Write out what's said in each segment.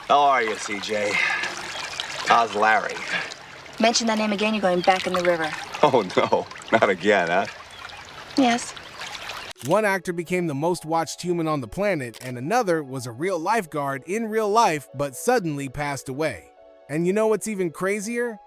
How are you, CJ? How's Larry? Mention that name again, you're going back in the river. Oh, no. Not again, huh? Yes. One actor became the most watched human on the planet, and another was a real lifeguard in real life but suddenly passed away. And you know what's even crazier?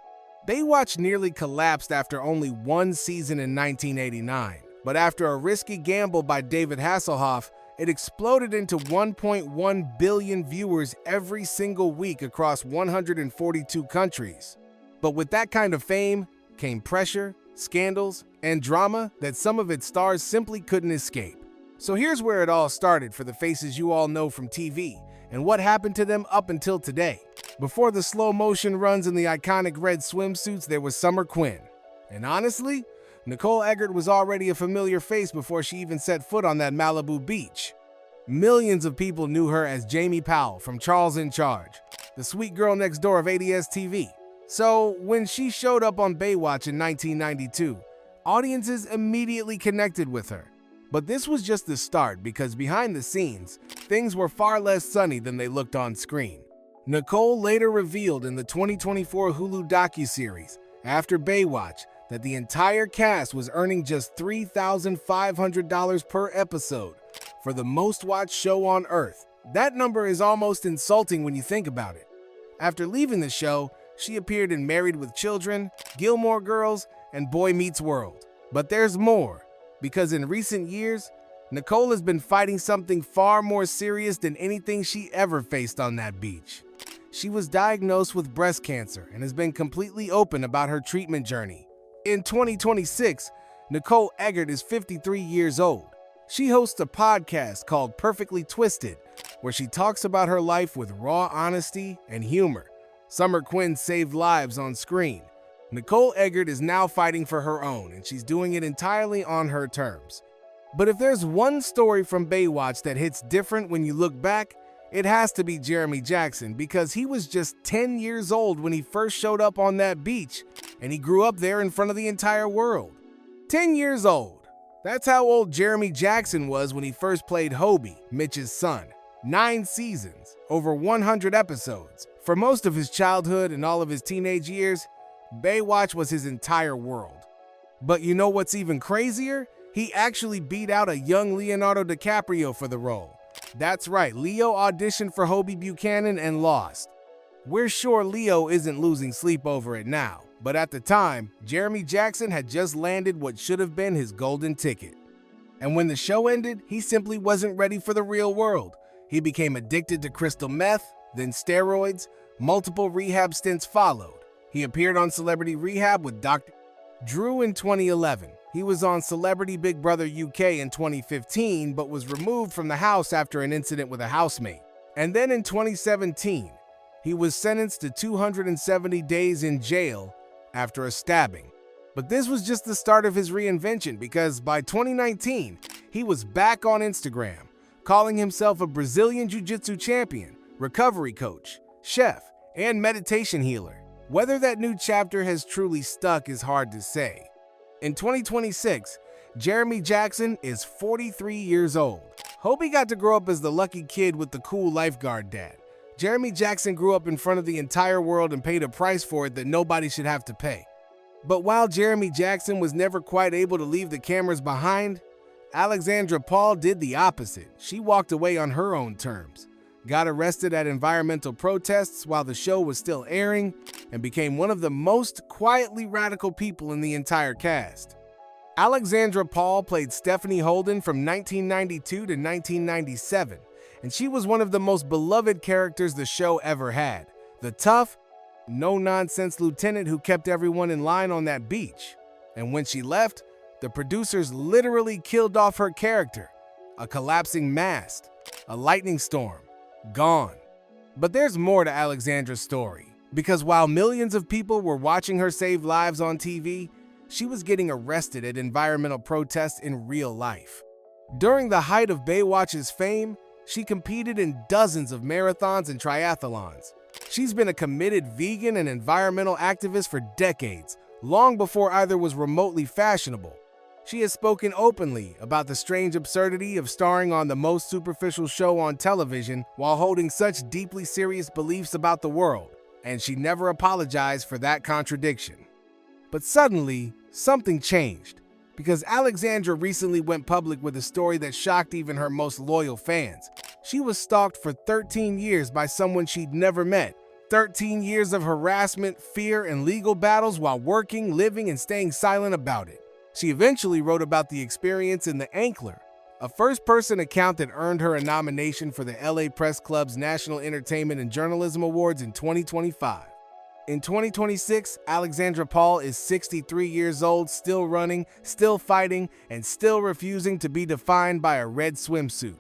Baywatch nearly collapsed after only one season in 1989, but after a risky gamble by David Hasselhoff, it exploded into 1.1 billion viewers every single week across 142 countries. But with that kind of fame came pressure, scandals, and drama that some of its stars simply couldn't escape. So here's where it all started for the faces you all know from TV, and what happened to them up until today. Before the slow motion runs in the iconic red swimsuits, there was Summer Quinn. And honestly, Nicole Eggert was already a familiar face before she even set foot on that Malibu beach. Millions of people knew her as Jamie Powell from Charles in Charge, the sweet girl next door of ADS TV. So when she showed up on Baywatch in 1992, audiences immediately connected with her. But this was just the start, because behind the scenes, things were far less sunny than they looked on screen. Nicole later revealed in the 2024 Hulu docuseries, After Baywatch, that the entire cast was earning just $3,500 per episode for the most watched show on Earth. That number is almost insulting when you think about it. After leaving the show, she appeared in Married with Children, Gilmore Girls, and Boy Meets World. But there's more, because in recent years, Nicole has been fighting something far more serious than anything she ever faced on that beach. She was diagnosed with breast cancer and has been completely open about her treatment journey. In 2026, Nicole Eggert is 53 years old. She hosts a podcast called Perfectly Twisted, where she talks about her life with raw honesty and humor. Summer Quinn saved lives on screen. Nicole Eggert is now fighting for her own, and she's doing it entirely on her terms. But if there's one story from Baywatch that hits different when you look back, it has to be Jeremy Jackson, because he was just 10 years old when he first showed up on that beach, and he grew up there in front of the entire world. 10 years old. That's how old Jeremy Jackson was when he first played Hobie, Mitch's son. 9 seasons, over 100 episodes. For most of his childhood and all of his teenage years, Baywatch was his entire world. But you know what's even crazier? He actually beat out a young Leonardo DiCaprio for the role. That's right, Leo auditioned for Hobie Buchanan and lost. We're sure Leo isn't losing sleep over it now, but at the time, Jeremy Jackson had just landed what should have been his golden ticket. And when the show ended, he simply wasn't ready for the real world. He became addicted to crystal meth, then steroids. Multiple rehab stints followed. He appeared on Celebrity Rehab with Dr. Drew in 2011. He was on Celebrity Big Brother UK in 2015, but was removed from the house after an incident with a housemate. And then in 2017, he was sentenced to 270 days in jail after a stabbing. But this was just the start of his reinvention, because by 2019, he was back on Instagram, calling himself a Brazilian Jiu-Jitsu champion, recovery coach, chef, and meditation healer. Whether that new chapter has truly stuck is hard to say. In 2026, Jeremy Jackson is 43 years old. Hobie got to grow up as the lucky kid with the cool lifeguard dad. Jeremy Jackson grew up in front of the entire world and paid a price for it that nobody should have to pay. But while Jeremy Jackson was never quite able to leave the cameras behind, Alexandra Paul did the opposite. She walked away on her own terms, got arrested at environmental protests while the show was still airing, and became one of the most quietly radical people in the entire cast. Alexandra Paul played Stephanie Holden from 1992 to 1997, and she was one of the most beloved characters the show ever had. The tough, no-nonsense lieutenant who kept everyone in line on that beach. And when she left, the producers literally killed off her character. A collapsing mast, a lightning storm, gone. But there's more to Alexandra's story, because while millions of people were watching her save lives on TV, she was getting arrested at environmental protests in real life. During the height of Baywatch's fame, she competed in dozens of marathons and triathlons. She's been a committed vegan and environmental activist for decades, long before either was remotely fashionable. She has spoken openly about the strange absurdity of starring on the most superficial show on television while holding such deeply serious beliefs about the world, and she never apologized for that contradiction. But suddenly, something changed, because Alexandra recently went public with a story that shocked even her most loyal fans. She was stalked for 13 years by someone she'd never met. 13 years of harassment, fear, and legal battles while working, living, and staying silent about it. She eventually wrote about the experience in The Ankler, a first-person account that earned her a nomination for the LA Press Club's National Entertainment and Journalism Awards in 2025. In 2026, Alexandra Paul is 63 years old, still running, still fighting, and still refusing to be defined by a red swimsuit.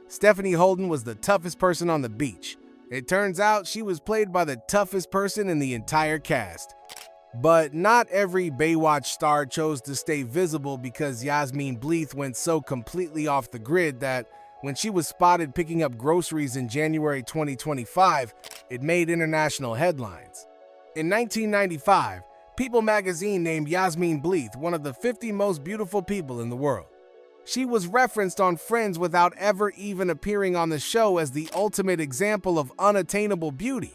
Stephanie Holden was the toughest person on the beach. It turns out she was played by the toughest person in the entire cast. But not every Baywatch star chose to stay visible, because Yasmine Bleeth went so completely off the grid that when she was spotted picking up groceries in January 2025, it made international headlines. In 1995, People magazine named Yasmine Bleeth one of the 50 most beautiful people in the world. She was referenced on Friends without ever even appearing on the show as the ultimate example of unattainable beauty.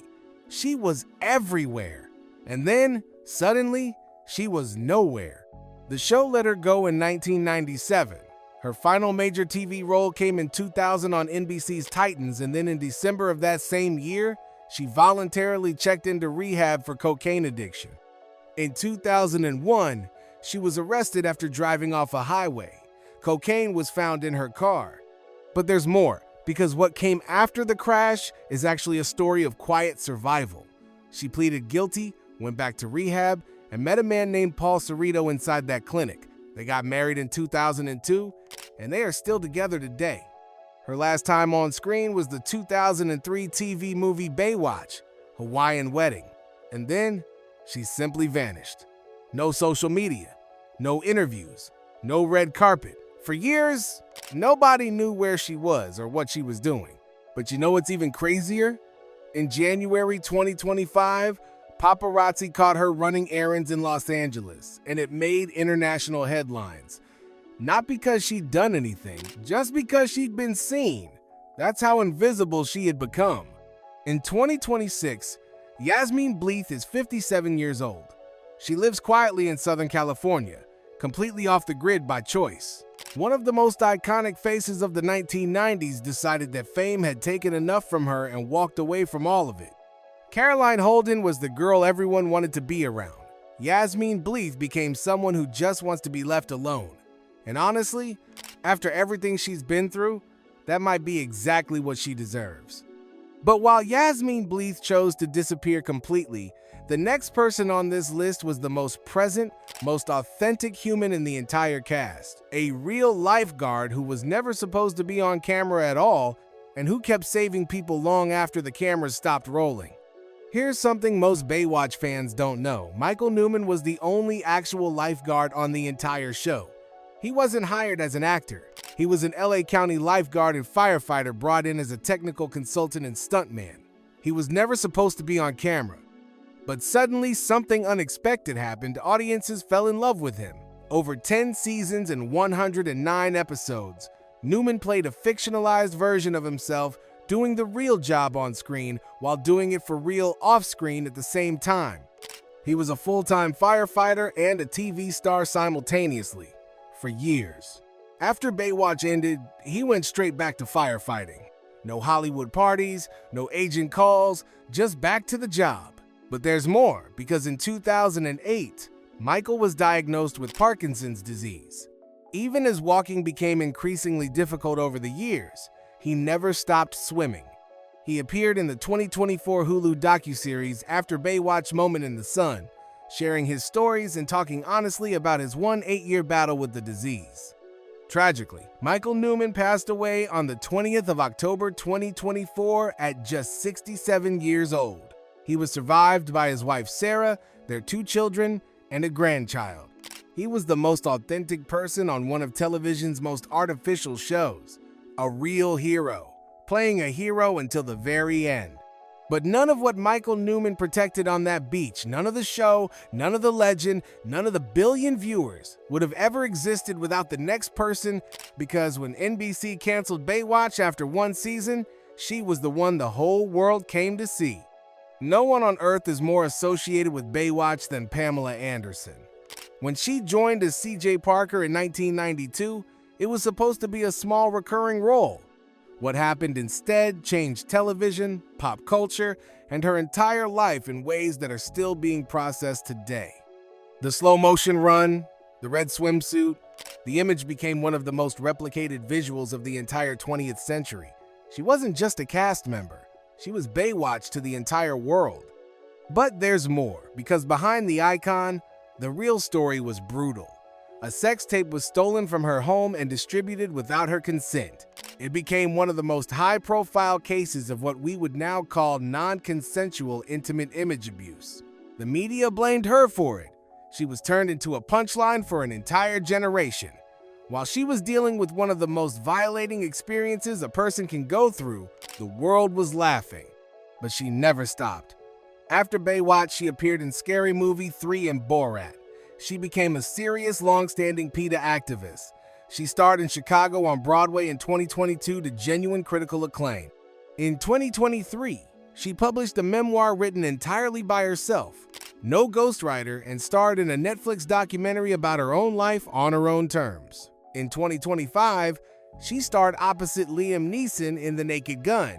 She was everywhere. And then, suddenly, she was nowhere. The show let her go in 1997. Her final major TV role came in 2000 on NBC's Titans, and then in December of that same year, she voluntarily checked into rehab for cocaine addiction. In 2001, she was arrested after driving off a highway. Cocaine was found in her car. But there's more, because what came after the crash is actually a story of quiet survival. She pleaded guilty, went back to rehab, and met a man named Paul Cerrito inside that clinic. They got married in 2002, and they are still together today. Her last time on screen was the 2003 TV movie Baywatch, Hawaiian Wedding. And then, she simply vanished. No social media, no interviews, no red carpet. For years, nobody knew where she was or what she was doing. But you know what's even crazier? In January 2025, paparazzi caught her running errands in Los Angeles, and it made international headlines. Not because she'd done anything, just because she'd been seen. That's how invisible she had become. In 2026, Yasmine Bleeth is 57 years old. She lives quietly in Southern California, completely off the grid by choice. One of the most iconic faces of the 1990s decided that fame had taken enough from her and walked away from all of it. Caroline Holden was the girl everyone wanted to be around. Yasmine Bleeth became someone who just wants to be left alone. And honestly, after everything she's been through, that might be exactly what she deserves. But while Yasmine Bleeth chose to disappear completely, the next person on this list was the most present, most authentic human in the entire cast. A real lifeguard who was never supposed to be on camera at all, and who kept saving people long after the cameras stopped rolling. Here's something most Baywatch fans don't know. Michael Newman was the only actual lifeguard on the entire show. He wasn't hired as an actor. He was an LA County lifeguard and firefighter brought in as a technical consultant and stuntman. He was never supposed to be on camera. But suddenly, something unexpected happened. Audiences fell in love with him. Over 10 seasons and 109 episodes, Newman played a fictionalized version of himself, doing the real job on screen while doing it for real off-screen at the same time. He was a full-time firefighter and a TV star simultaneously, for years. After Baywatch ended, he went straight back to firefighting. No Hollywood parties, no agent calls, just back to the job. But there's more, because in 2008, Michael was diagnosed with Parkinson's disease. Even as walking became increasingly difficult over the years, he never stopped swimming. He appeared in the 2024 Hulu docuseries After Baywatch Moment in the Sun, sharing his stories and talking honestly about his 8-year battle with the disease. Tragically, Michael Newman passed away on the 20th of October 2024 at just 67 years old. He was survived by his wife Sarah, their 2 children, and a grandchild. He was the most authentic person on one of television's most artificial shows. A real hero, playing a hero until the very end. But none of what Michael Newman protected on that beach, none of the show, none of the legend, none of the billion viewers would have ever existed without the next person, because when NBC canceled Baywatch after one season, she was the one the whole world came to see. No one on earth is more associated with Baywatch than Pamela Anderson. When she joined as CJ Parker in 1992, it was supposed to be a small recurring role. What happened instead changed television, pop culture, and her entire life in ways that are still being processed today. The slow-motion run, the red swimsuit, the image became one of the most replicated visuals of the entire 20th century. She wasn't just a cast member. She was Baywatch to the entire world. But there's more, because behind the icon, the real story was brutal. A sex tape was stolen from her home and distributed without her consent. It became one of the most high-profile cases of what we would now call non-consensual intimate image abuse. The media blamed her for it. She was turned into a punchline for an entire generation. While she was dealing with one of the most violating experiences a person can go through, the world was laughing. But she never stopped. After Baywatch, she appeared in Scary Movie 3 and Borat. She became a serious, long-standing PETA activist. She starred in Chicago on Broadway in 2022 to genuine critical acclaim. In 2023, she published a memoir written entirely by herself, no ghostwriter, and starred in a Netflix documentary about her own life on her own terms. In 2025, she starred opposite Liam Neeson in The Naked Gun.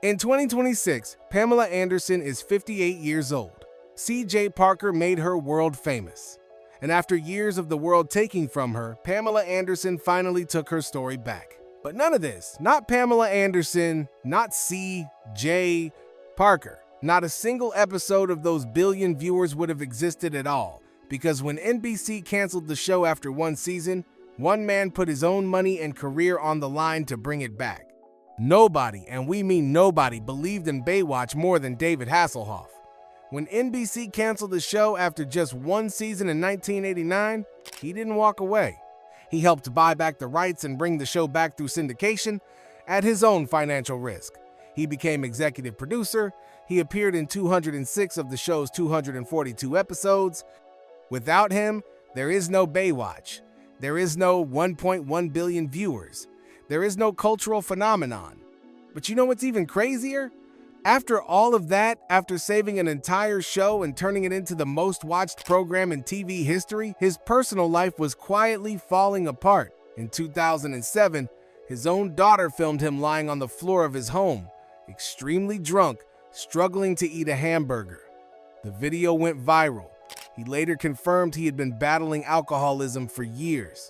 In 2026, Pamela Anderson is 58 years old. CJ Parker made her world famous. And after years of the world taking from her, Pamela Anderson finally took her story back. But none of this, not Pamela Anderson, not C.J. Parker, not a single episode of those billion viewers would have existed at all, because when NBC canceled the show after one season, one man put his own money and career on the line to bring it back. Nobody, and we mean nobody, believed in Baywatch more than David Hasselhoff. When NBC canceled the show after just one season in 1989, he didn't walk away. He helped buy back the rights and bring the show back through syndication at his own financial risk. He became executive producer. He appeared in 206 of the show's 242 episodes. Without him, there is no Baywatch. There is no 1.1 billion viewers. There is no cultural phenomenon. But you know what's even crazier? After all of that, after saving an entire show and turning it into the most watched program in TV history, his personal life was quietly falling apart. In 2007, his own daughter filmed him lying on the floor of his home, extremely drunk, struggling to eat a hamburger. The video went viral. He later confirmed he had been battling alcoholism for years.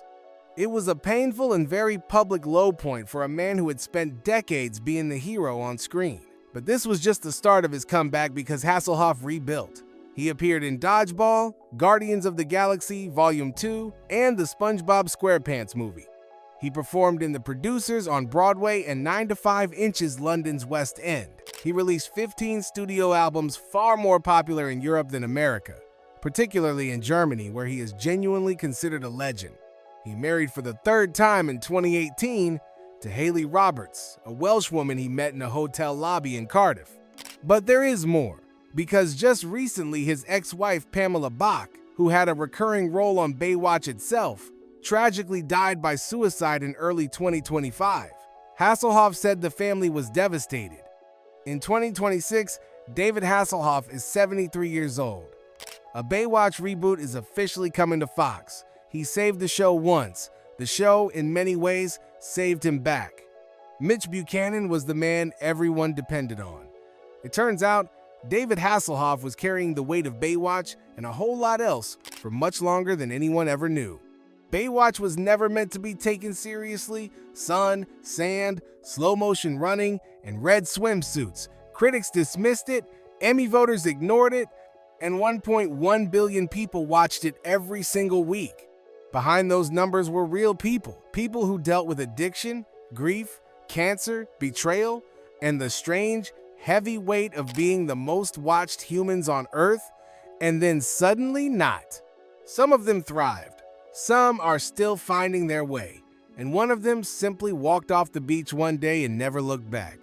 It was a painful and very public low point for a man who had spent decades being the hero on screen. But this was just the start of his comeback, because Hasselhoff rebuilt. He appeared in Dodgeball, Guardians of the Galaxy Volume 2, and the SpongeBob SquarePants movie. He performed in The Producers on Broadway and 9 to 5 Inches London's West End. He released 15 studio albums, far more popular in Europe than America, particularly in Germany, where he is genuinely considered a legend. He married for the third time in 2018 to Haley Roberts, a Welsh woman he met in a hotel lobby in Cardiff. But there is more, because just recently his ex-wife Pamela Bach, who had a recurring role on Baywatch itself, tragically died by suicide in early 2025. Hasselhoff said the family was devastated. In 2026, David Hasselhoff is 73 years old. A Baywatch reboot is officially coming to Fox. He saved the show once. The show, in many ways, saved him back. Mitch Buchanan was the man everyone depended on. It turns out, David Hasselhoff was carrying the weight of Baywatch and a whole lot else for much longer than anyone ever knew. Baywatch was never meant to be taken seriously. Sun, sand, slow-motion running, and red swimsuits. Critics dismissed it, Emmy voters ignored it, and 1.1 billion people watched it every single week. Behind those numbers were real people, people who dealt with addiction, grief, cancer, betrayal, and the strange, heavy weight of being the most watched humans on Earth, and then suddenly not. Some of them thrived. Some are still finding their way, and one of them simply walked off the beach one day and never looked back.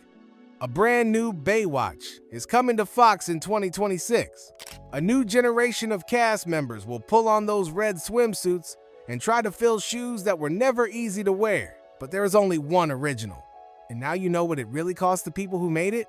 A brand new Baywatch is coming to Fox in 2026. A new generation of cast members will pull on those red swimsuits and try to fill shoes that were never easy to wear. But there is only one original. And now you know what it really cost the people who made it?